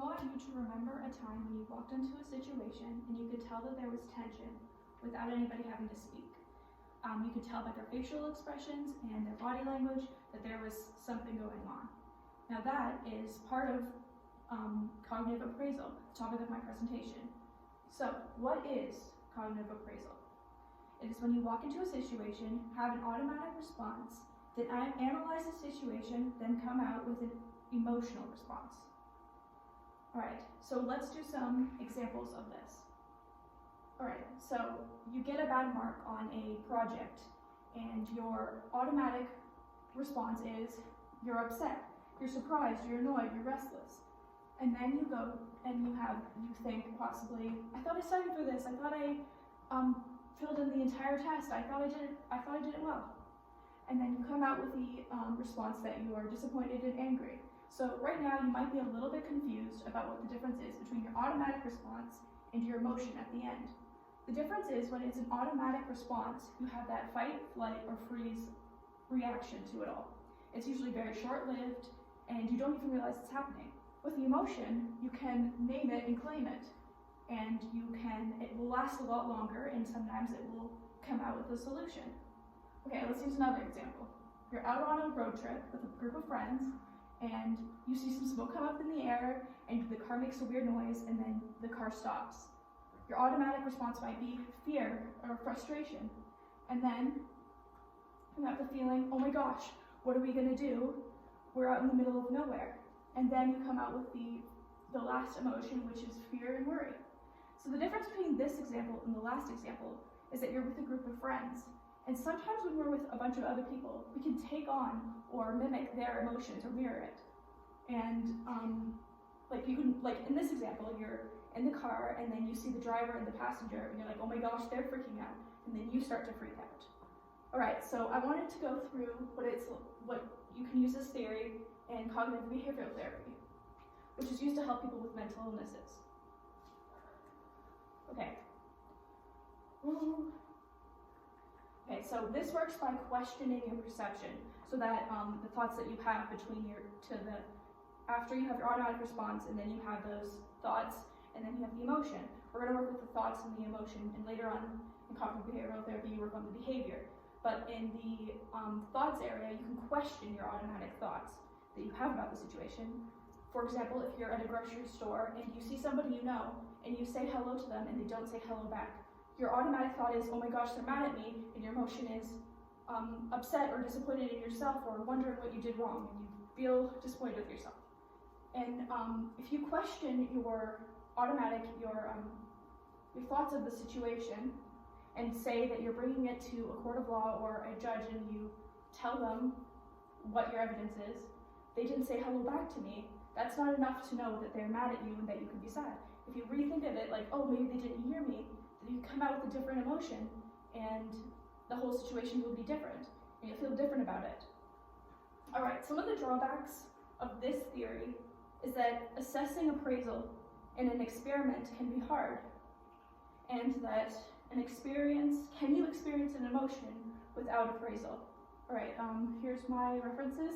want you to remember a time when you walked into a situation and you could tell that there was tension without anybody having to speak. You could tell by their facial expressions and their body language that there was something going on. Now that is part of cognitive appraisal, the topic of my presentation. So what is cognitive appraisal? It is when you walk into a situation, have an automatic response, then analyze the situation, then come out with an emotional response. Alright, so let's do some examples of this. Alright, so you get a bad mark on a project and your automatic response is you're upset, you're surprised, you're annoyed, you're restless. And then you go and you think possibly, I thought I studied for this, I thought I filled in the entire test, I thought I did it well. And then you come out with the response that you are disappointed and angry. So right now you might be a little bit confused about what the difference is between your automatic response and your emotion at the end. The difference is when it's an automatic response, you have that fight, flight, or freeze reaction to it all. It's usually very short-lived and you don't even realize it's happening. With the emotion, you can name it and claim it. And it will last a lot longer and sometimes it will come out with a solution. Okay, let's use another example. You're out on a road trip with a group of friends and you see some smoke come up in the air and the car makes a weird noise and then the car stops. Your automatic response might be fear or frustration. And then you have the feeling, oh my gosh, what are we gonna do? We're out in the middle of nowhere. And then you come out with the last emotion, which is fear and worry. So the difference between this example and the last example is that you're with a group of friends. And sometimes when we're with a bunch of other people, we can take on or mimic their emotions or mirror it. And like in this example, you're in the car and then you see the driver and the passenger and you're like, oh my gosh, they're freaking out. And then you start to freak out. All right, so I wanted to go through what you can use this theory in cognitive behavioral therapy, which is used to help people with mental illnesses. Okay. Okay, so this works by questioning your perception, so that the thoughts that you have after you have your automatic response, and then you have those thoughts, and then you have the emotion. We're going to work with the thoughts and the emotion, and later on in cognitive behavioral therapy, you work on the behavior. But in the thoughts area, you can question your automatic thoughts that you have about the situation. For example, if you're at a grocery store and you see somebody you know, and you say hello to them and they don't say hello back, your automatic thought is, oh my gosh, they're mad at me, and your emotion is upset or disappointed in yourself or wondering what you did wrong, and you feel disappointed with yourself. And if you question your thoughts of the situation and say that you're bringing it to a court of law or a judge and you tell them what your evidence is, they didn't say hello back to me, that's not enough to know that they're mad at you and that you could be sad. If you rethink of it like, oh, maybe they didn't hear me, then you come out with a different emotion and the whole situation will be different and you'll feel different about it. All right, some of the drawbacks of this theory is that assessing appraisal in an experiment can be hard, and that can you experience an emotion without appraisal? All right, here's my references.